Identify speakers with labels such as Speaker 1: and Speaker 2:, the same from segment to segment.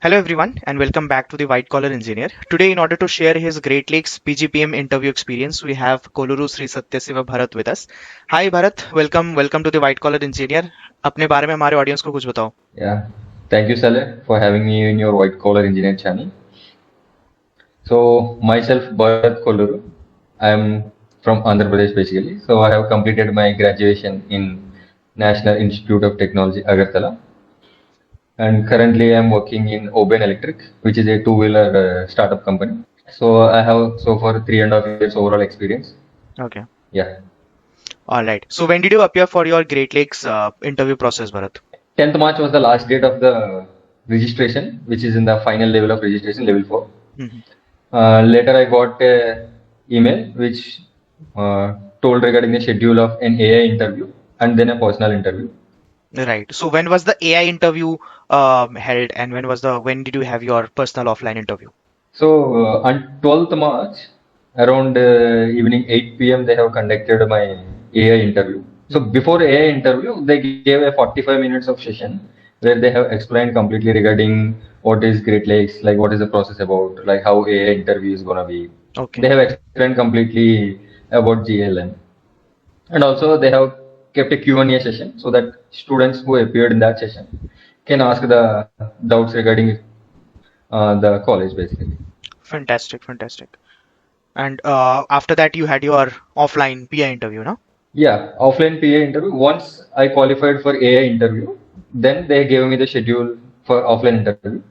Speaker 1: Hello everyone and welcome back to the White Collar Engineer. Today in order to share his Great Lakes PGPM interview experience, we have Koluru Sri Satyasiva Bharat with us. Hi Bharat, welcome to the White Collar Engineer. अपने बारे में हमारे audience को कुछ बताओ.
Speaker 2: Yeah, thank you, Saleh, for having me in your White Collar Engineer channel. So, myself, Bharat Koluru. I am from Andhra Pradesh basically. So, I have completed my graduation in National Institute of Technology, Agartala. And currently, I am working in Oben Electric, which is a two-wheeler startup company. So, I have so far 3.5 years overall experience.
Speaker 1: Okay.
Speaker 2: Yeah.
Speaker 1: All right. So when did you appear for your Great Lakes interview process, Bharat?
Speaker 2: 10th March was the last date of the registration, which is in the final level of registration, level 4.
Speaker 1: Mhm.
Speaker 2: Later, I got a email which told regarding the schedule of an AI interview and then a personal interview.
Speaker 1: Right. So when was the AI interview held, and when did you have your personal offline interview?
Speaker 2: So on 12th March, around evening 8 p.m., they have conducted my AI interview. So before AI interview, they gave a 45 minutes of session where they have explained completely regarding what is Great Lakes, like what is the process about, like how AI interview is gonna be.
Speaker 1: Okay.
Speaker 2: They have explained completely about GLM. And also they have kept a Q&A session so that students who appeared in that session can ask the doubts regarding the college basically.
Speaker 1: Fantastic. And after that, you had your offline PI interview, no?
Speaker 2: Yeah, offline PA interview. Once I qualified for AI interview, then they gave me the schedule for offline interview.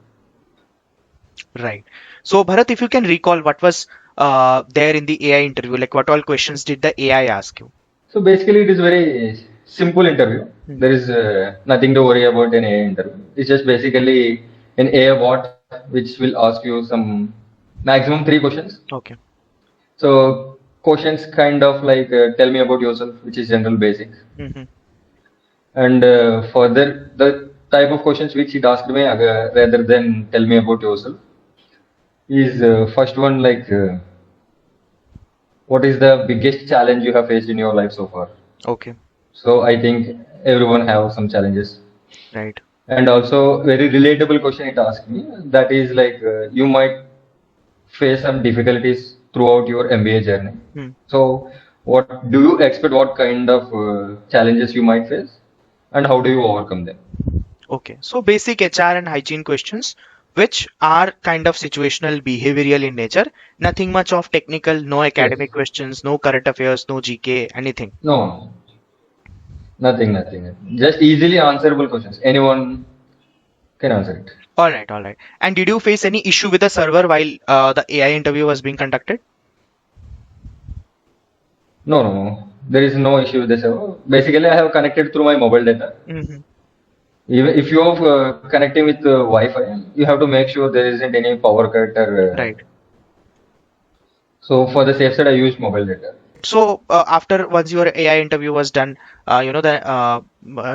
Speaker 1: Right. So, Bharat, if you can recall what was there in the AI interview, like what all questions did the AI ask you?
Speaker 2: So basically, it is very simple interview.
Speaker 1: Hmm.
Speaker 2: There is nothing to worry about in AI interview. It's just basically an AI bot which will ask you some maximum 3 questions.
Speaker 1: Okay.
Speaker 2: So questions kind of like tell me about yourself, which is general basic,
Speaker 1: Hmm.
Speaker 2: and further the type of questions which it asked me rather than tell me about yourself is first one like what is the biggest challenge you have faced in your life so far?
Speaker 1: Okay.
Speaker 2: So I think everyone have some challenges,
Speaker 1: Right.
Speaker 2: and also very relatable question it asked me that is like you might face some difficulties throughout your MBA journey.
Speaker 1: Hmm.
Speaker 2: So, what do you expect? What kind of challenges you might face, and how do you overcome them?
Speaker 1: Okay. So, basic HR and hygiene questions, which are kind of situational, behavioral in nature. Nothing much of technical, no
Speaker 2: Yes.
Speaker 1: academic questions, no current affairs, no GK, anything.
Speaker 2: No, nothing. Just easily answerable questions. Anyone can answer it.
Speaker 1: All right. And did you face any issue with the server while the AI interview was being conducted?
Speaker 2: No. There is no issue with this. Basically, I have connected through my mobile data.
Speaker 1: Hmm.
Speaker 2: Even if you are connecting with Wi-Fi, you have to make sure there isn't any power cut.
Speaker 1: Right.
Speaker 2: So for the safe side, I use mobile data.
Speaker 1: So after once your AI interview was done, the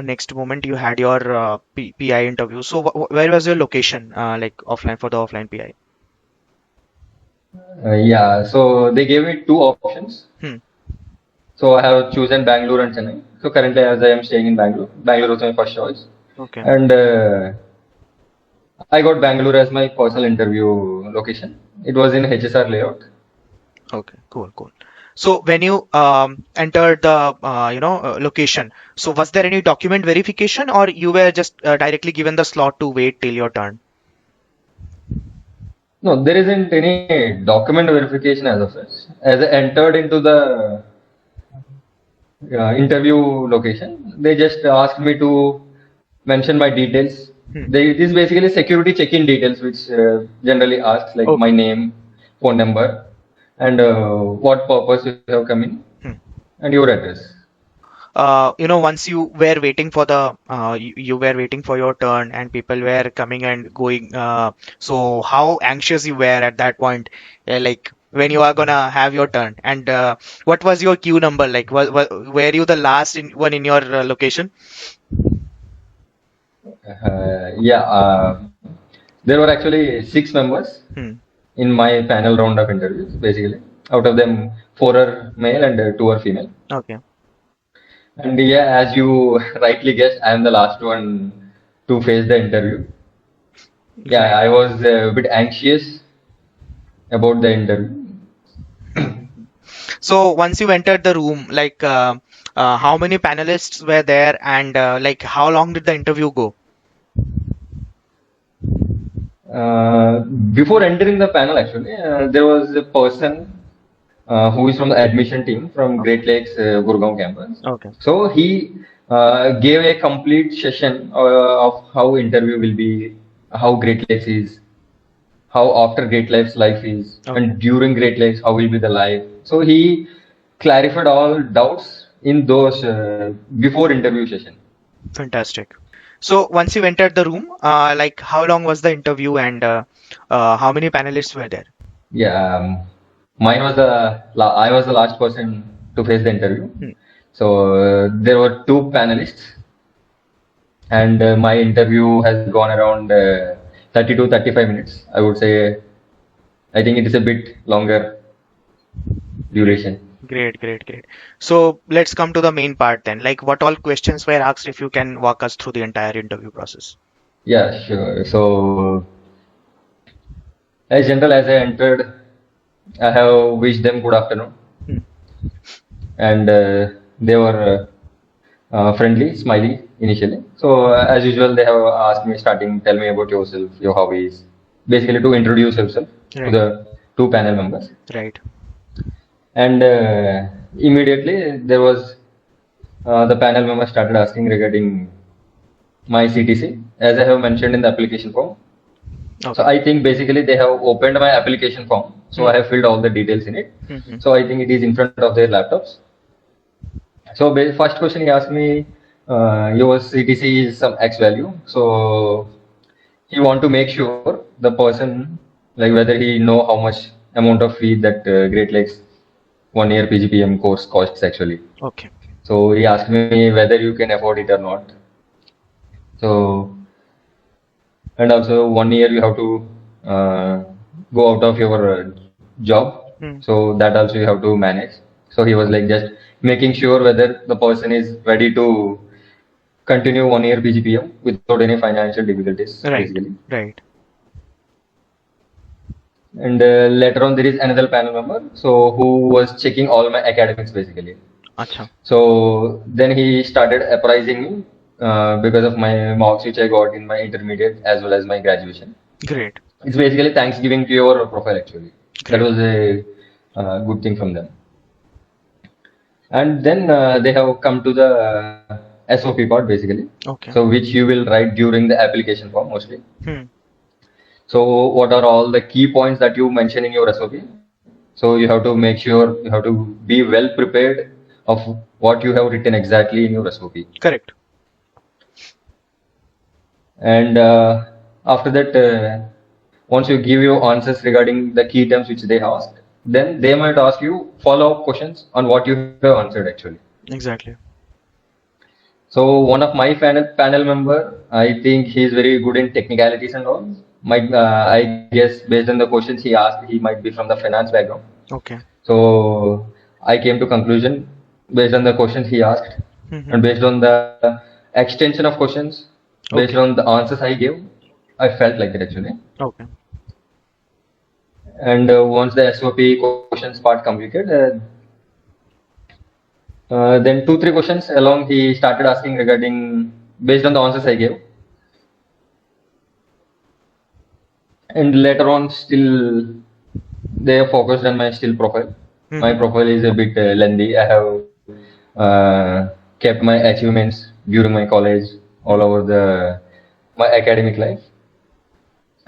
Speaker 1: next moment you had your PI interview. So where was your location, like offline for the offline PI?
Speaker 2: Yeah, so they gave me two options.
Speaker 1: Hmm.
Speaker 2: So I have chosen Bangalore and Chennai. So currently, as I am staying in Bangalore, Bangalore was my first choice,
Speaker 1: Okay.
Speaker 2: and I got Bangalore as my personal interview location. It was in HSR layout.
Speaker 1: Okay. Cool. So when you entered the location, so was there any document verification, or you were just directly given the slot to wait till your turn?
Speaker 2: No, there isn't any document verification as of such. As I entered into the interview location, they just asked me to mention my details.
Speaker 1: Hmm.
Speaker 2: It is basically security check-in details, which generally asks like my
Speaker 1: Okay.
Speaker 2: name, phone number, and what purpose you have come in,
Speaker 1: Hmm.
Speaker 2: and your address.
Speaker 1: Once you were waiting for you were waiting for your turn and people were coming and going, so how anxious you were at that point, like when you are gonna have your turn, and what was your queue number like? Were you the last one in your location?
Speaker 2: Yeah, there were actually 6 members
Speaker 1: Hmm.
Speaker 2: in my panel round of interviews, basically. Out of them, four are male and two are female.
Speaker 1: Okay.
Speaker 2: And yeah, as you rightly guessed, I am the last one to face the interview. Yeah,
Speaker 1: Right.
Speaker 2: I was a bit anxious about the interview.
Speaker 1: So once you entered the room, like how many panelists were there, and like how long did the interview go?
Speaker 2: Uh, Before entering the panel, actually, there was a person who is from the admission team from
Speaker 1: Okay.
Speaker 2: Great Lakes Gurgaon campus.
Speaker 1: Okay.
Speaker 2: So he gave a complete session of how interview will be, how Great Lakes is, how after Great Lakes life is,
Speaker 1: Okay.
Speaker 2: and during Great Lakes how will be the life. So he clarified all doubts in those before interview session.
Speaker 1: Fantastic. So once you entered the room, like how long was the interview, and how many panelists were there?
Speaker 2: Yeah, mine was I was the last person to face the interview.
Speaker 1: Hmm.
Speaker 2: So there were two panelists, and my interview has gone around 30 to 35 minutes. I would say I think it is a bit longer
Speaker 1: Great.
Speaker 2: duration.
Speaker 1: Great. So let's come to the main part then. Like what all questions were asked, if you can walk us through the entire interview process.
Speaker 2: Yeah, sure. So as general as I entered, I have wished them good afternoon,
Speaker 1: Hmm.
Speaker 2: and they were friendly, smiley initially. So as usual, they have asked me starting, tell me about yourself, your hobbies, basically to introduce yourself to
Speaker 1: Right.
Speaker 2: the two panel members.
Speaker 1: Right.
Speaker 2: And immediately there was the panel member started asking regarding my CTC, as I have mentioned in the application form. So
Speaker 1: Okay.
Speaker 2: I think basically they have opened my application form. So
Speaker 1: Hmm.
Speaker 2: I have filled all the details in it.
Speaker 1: Hmm.
Speaker 2: So I think it is in front of their laptops. So first question he asked me, your CTC is some X value. So he want to make sure the person, like whether he know how much amount of fee that Great Lakes 1 year PGPM course costs actually.
Speaker 1: Okay.
Speaker 2: So he asked me whether you can afford it or not. So and also 1 year you have to go out of your job.
Speaker 1: Hmm.
Speaker 2: So that also you have to manage. So he was like just making sure whether the person is ready to continue 1 year PGPM without any financial difficulties,
Speaker 1: Right.
Speaker 2: basically.
Speaker 1: Right.
Speaker 2: And later on, there is another panel member, so who was checking all my academics basically.
Speaker 1: Acha.
Speaker 2: So then he started apprising me because of my marks which I got in my intermediate as well as my graduation.
Speaker 1: Great.
Speaker 2: It's basically thanksgiving to your profile actually. That
Speaker 1: Great.
Speaker 2: was a good thing from them. And then they have come to the SOP part basically.
Speaker 1: Okay.
Speaker 2: So which you will write during the application form mostly.
Speaker 1: Hmm.
Speaker 2: So what are all the key points that you mention in your SOP? So you have to make sure you have to be well prepared of what you have written exactly in your SOP.
Speaker 1: Correct.
Speaker 2: And after that, once you give your answers regarding the key terms which they asked, then they might ask you follow-up questions on what you have answered actually.
Speaker 1: Exactly.
Speaker 2: So one of my panel member, I think he is very good in technicalities and all. Might I guess based on the questions he asked, he might be from the finance background.
Speaker 1: Okay.
Speaker 2: So I came to conclusion based on the questions he asked
Speaker 1: Hmm.
Speaker 2: and based on the extension of questions, based
Speaker 1: Okay.
Speaker 2: on the answers I gave, I felt like that actually.
Speaker 1: Okay.
Speaker 2: And once the SOP questions part completed, then two, three questions along he started asking regarding based on the answers I gave. And later on, still they are focused on my still profile. My
Speaker 1: Hmm.
Speaker 2: profile is a bit lengthy. I have kept my achievements during my college all over the my academic life.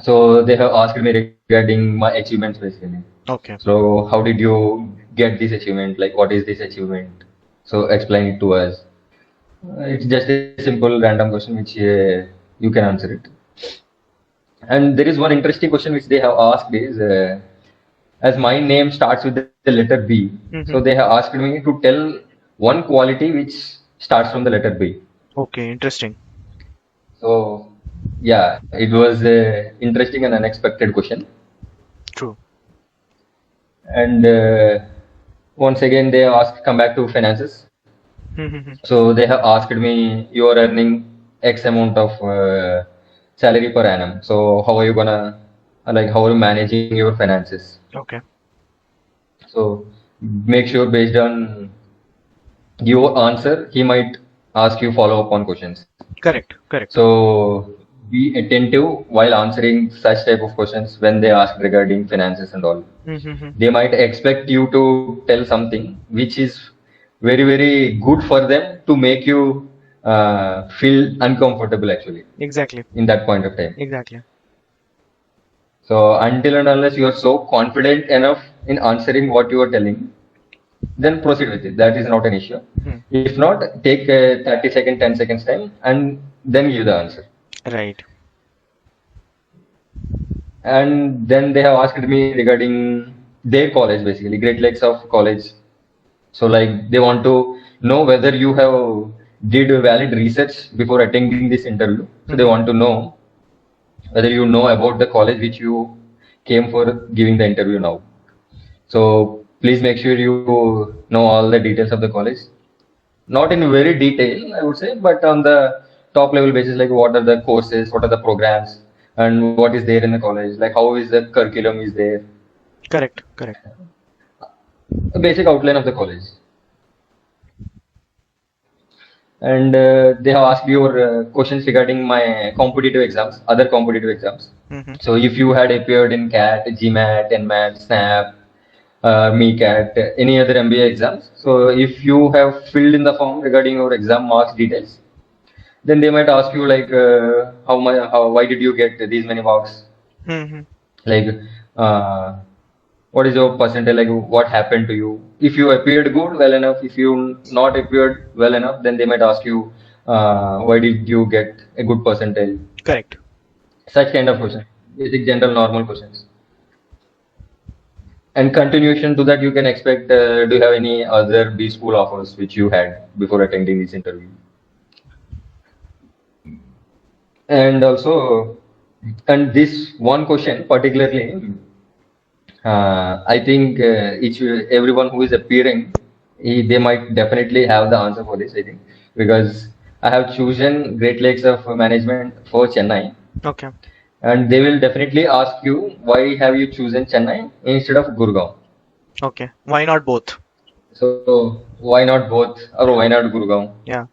Speaker 2: So they have asked me regarding my achievements basically.
Speaker 1: Okay.
Speaker 2: So how did you get this achievement? Like what is this achievement? So explain it to us. It's just a simple random question which you can answer it. And there is one interesting question which they have asked is as my name starts with the letter B,
Speaker 1: Hmm.
Speaker 2: so they have asked me to tell one quality which starts from the letter B.
Speaker 1: Okay. Interesting.
Speaker 2: So yeah, it was a interesting and unexpected question.
Speaker 1: True.
Speaker 2: And once again, they asked come back to finances.
Speaker 1: Hmm.
Speaker 2: So they have asked me, you are earning X amount of salary per annum. So how are you gonna how are you managing your finances?
Speaker 1: Okay.
Speaker 2: So make sure based on your answer, he might ask you follow up on questions.
Speaker 1: Correct. Correct.
Speaker 2: So be attentive while answering such type of questions when they ask regarding finances and all.
Speaker 1: Mm-hmm.
Speaker 2: They might expect you to tell something which is very, very good for them to make you feel uncomfortable actually
Speaker 1: Exactly.
Speaker 2: in that point of time.
Speaker 1: Exactly.
Speaker 2: So until and unless you are so confident enough in answering what you are telling, then proceed with it. That is not an issue.
Speaker 1: Hmm.
Speaker 2: If not, take 30 second, 10 seconds time and then give the answer.
Speaker 1: Right.
Speaker 2: And then they have asked me regarding their college, basically, Great Lakes of college. So like they want to know whether you have did valid research before attending this interview. So they
Speaker 1: Mm-hmm.
Speaker 2: want to know whether you know about the college which you came for giving the interview now. So please make sure you know all the details of the college. Not in very detail, I would say, but on the top level basis, like what are the courses, what are the programs, and what is there in the college, like how is the curriculum is there,
Speaker 1: Correct. Correct.
Speaker 2: a basic outline of the college. And they have asked your questions regarding my competitive exams, other competitive exams.
Speaker 1: Mm-hmm.
Speaker 2: So if you had appeared in CAT, GMAT, NMAT, SNAP, MeCAT, any other MBA exams. So if you have filled in the form regarding your exam marks details, then they might ask you like why did you get these many marks?
Speaker 1: Mm-hmm.
Speaker 2: Like uh, what is your percentage? Like what happened to you? If you appeared good, well enough. If you not appeared well enough, then they might ask you why did you get a good percentage?
Speaker 1: Correct.
Speaker 2: Such kind of questions, basic general normal questions. And continuation to that, you can expect. Do you have any other B school offers which you had before attending this interview? And also, and this one question particularly, I think each everyone who is appearing, they might definitely have the answer for this. I think because I have chosen Great Lakes of Management for Chennai,
Speaker 1: Okay.
Speaker 2: and they will definitely ask you why have you chosen Chennai instead of Gurgaon.
Speaker 1: Okay. Why not both?
Speaker 2: So why not both or
Speaker 1: Yeah.
Speaker 2: why not Gurgaon?
Speaker 1: Yeah.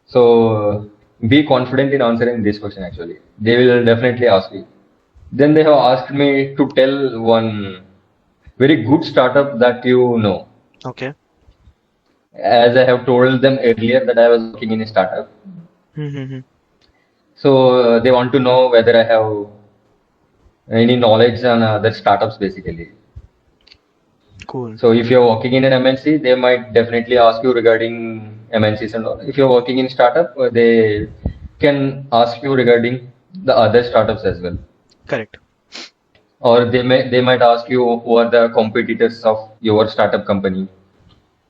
Speaker 2: So be confident in answering this question actually. They will definitely ask you. Then they have asked me to tell one very good startup that you know.
Speaker 1: Okay.
Speaker 2: As I have told them earlier that I was working in a startup.
Speaker 1: Mm-hmm.
Speaker 2: So they want to know whether I have any knowledge on other startups basically.
Speaker 1: Cool.
Speaker 2: So if you're working in an MNC, they might definitely ask you regarding MNCs and all. If you're working in startup, they can ask you regarding the other startups as well.
Speaker 1: Correct.
Speaker 2: Or they might ask you who are the competitors of your startup company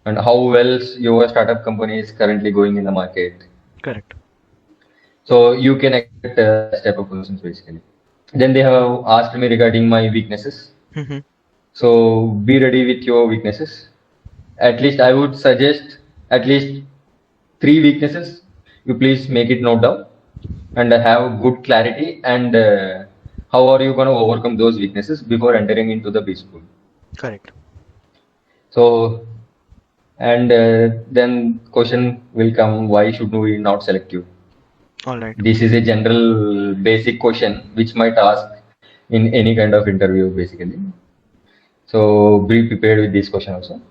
Speaker 2: and how well your startup company is currently going in the market.
Speaker 1: Correct.
Speaker 2: So you can expect such type of questions basically. Then they have asked me regarding my weaknesses.
Speaker 1: Mm-hmm.
Speaker 2: So be ready with your weaknesses. At least I would suggest at least three weaknesses. You please make it note down and have good clarity and how are you going to overcome those weaknesses before entering into the B school.
Speaker 1: Correct.
Speaker 2: So and then question will come, why should we not select you?
Speaker 1: All right.
Speaker 2: This is a general basic question which might ask in any kind of interview basically. So be prepared with this question also.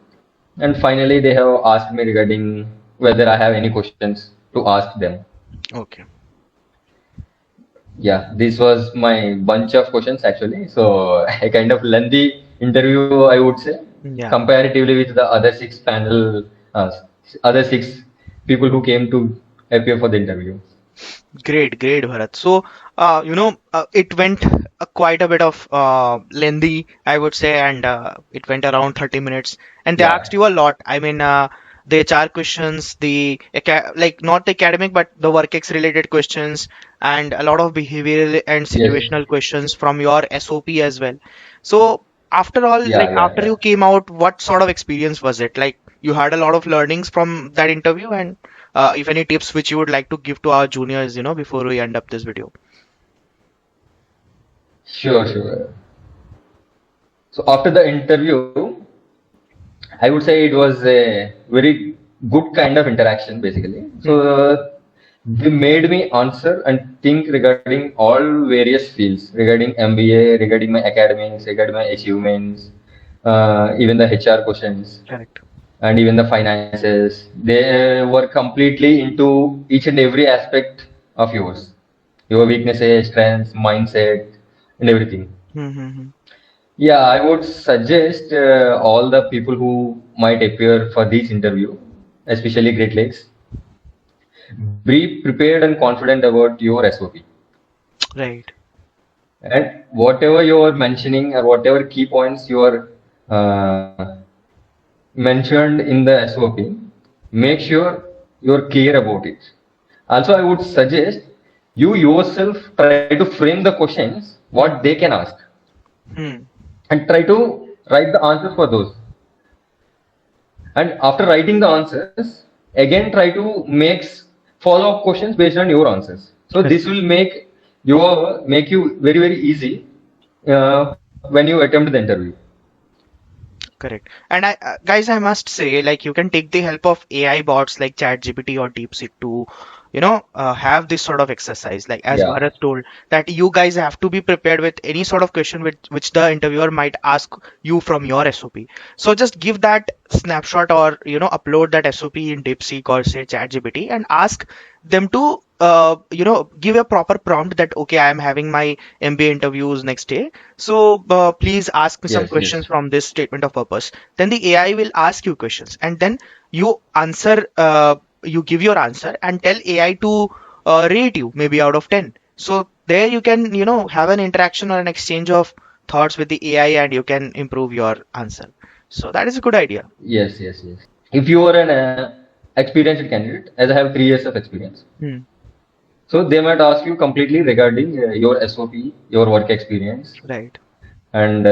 Speaker 2: And finally, they have asked me regarding whether I have any questions to ask them.
Speaker 1: Okay.
Speaker 2: Yeah, this was my bunch of questions actually. So a kind of lengthy interview, I would say,
Speaker 1: Yeah.
Speaker 2: comparatively with the other six other six people who came to appear for the interview.
Speaker 1: Great, great, Bharat. So, it went quite a bit of lengthy, I would say, and it went around 30 minutes. And they asked
Speaker 2: Yeah.
Speaker 1: you a lot. I mean, the HR questions, like not the academic, but the WorkX related questions, and a lot of behavioral and
Speaker 2: Yes.
Speaker 1: situational questions from your SOP as well. So, after all,
Speaker 2: Yeah.
Speaker 1: like
Speaker 2: Yeah.
Speaker 1: after
Speaker 2: Yeah.
Speaker 1: you came out, what sort of experience was it? Like you had a lot of learnings from that interview, and if any tips which you would like to give to our juniors, before we end up this video.
Speaker 2: Sure, sure. So after the interview, I would say it was a very good kind of interaction, basically. So they made me answer and think regarding all various fields, regarding MBA, regarding my academics, regarding my achievements, even the HR questions,
Speaker 1: Correct.
Speaker 2: and even the finances. They were completely into each and every aspect of yours, your weaknesses, strengths, mindset, and everything.
Speaker 1: Mm-hmm.
Speaker 2: Yeah, I would suggest all the people who might appear for this interview, especially Great Lakes, be prepared and confident about your SOP.
Speaker 1: Right.
Speaker 2: And whatever you are mentioning or whatever key points you are mentioned in the SOP, make sure you are clear about it. Also, I would suggest you yourself try to frame the questions what they can ask
Speaker 1: Hmm.
Speaker 2: and try to write the answers for those. And after writing the answers, again try to make follow-up questions based on your answers. So
Speaker 1: Correct.
Speaker 2: this will make you very very easy when you attempt the interview.
Speaker 1: Correct. And guys, I must say, like, you can take the help of AI bots like ChatGPT or DeepSeek to, have this sort of exercise. Like, as
Speaker 2: Yeah.
Speaker 1: Bharat told, that you guys have to be prepared with any sort of question which the interviewer might ask you from your SOP. So just give that snapshot or, upload that SOP in DeepSeek or say ChatGPT and ask them to, give a proper prompt that, okay, I am having my MBA interviews next day. So please ask me some
Speaker 2: Yes.
Speaker 1: questions
Speaker 2: Yes.
Speaker 1: from this statement of purpose. Then the AI will ask you questions, and then you answer. You give your answer and tell AI to rate you maybe out of 10. So there you can have an interaction or an exchange of thoughts with the AI, and you can improve your answer. So that is a good idea.
Speaker 2: Yes. Yes. Yes. If you are an experienced candidate, as I have 3 years of experience,
Speaker 1: Hmm.
Speaker 2: so they might ask you completely regarding your SOP, your work experience,
Speaker 1: Right.
Speaker 2: and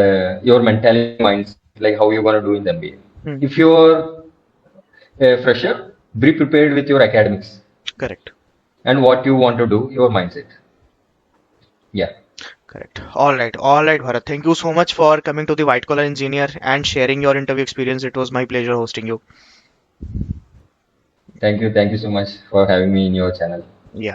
Speaker 2: your mentality mindset, like how you're gonna do in the MBA.
Speaker 1: Hmm.
Speaker 2: If you're a fresher, be prepared with your academics
Speaker 1: Correct.
Speaker 2: and what you want to do, your mindset. Yeah.
Speaker 1: Correct. All right, Bharat. Thank you so much for coming to the White Collar Engineer and sharing your interview experience. It was my pleasure hosting you.
Speaker 2: Thank you. Thank you so much for having me in your channel.